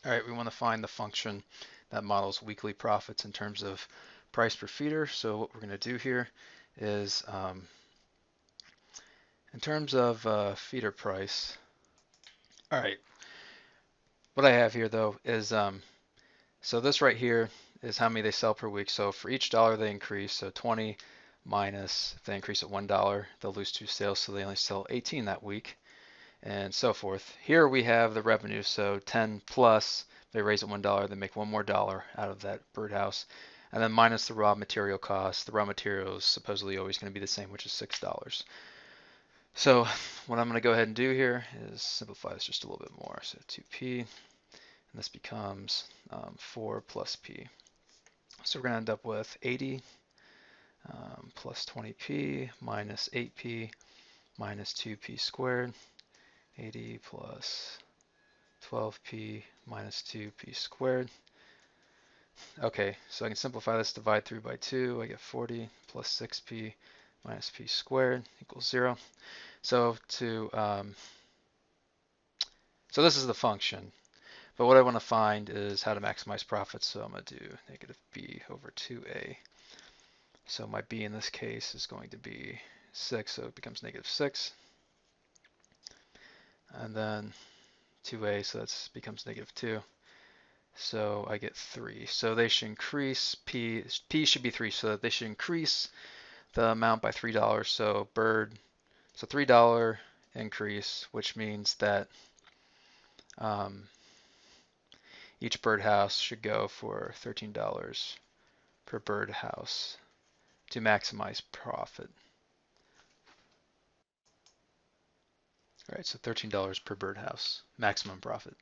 All right, we want to find the function that models weekly profits in terms of price per feeder. So what we're going to do here is in terms of feeder price. All right, what I have here though is so this right here is how many they sell per week. So for each dollar they increase, so 20 minus, if they increase it $1, they'll lose 2 sales, so they only sell 18 that week, and so forth. Here we have the revenue, so 10 plus, they raise it $1, they make one more dollar out of that birdhouse, and then minus the raw material cost. The raw material is supposedly always going to be the same, which is $6. So what I'm going to go ahead and do here is simplify this just a little bit more. So 2p, and this becomes 4 plus p. So we're going to end up with 80 plus 20p minus 8p minus 2p squared. 80 plus 12p minus 2p squared. Okay, so I can simplify this, divide through by 2, I get 40 plus 6p minus p squared equals 0. So so this is the function. But what I want to find is how to maximize profits, so I'm going to do negative b over 2a. So my b in this case is going to be 6, so it becomes negative 6. And then 2a, so that becomes negative 2. So I get 3. So they should increase, p should be 3, so that they should increase the amount by $3. So so $3 increase, which means that each birdhouse should go for $13 per birdhouse to maximize profit. All right, so $13 per birdhouse, maximum profit.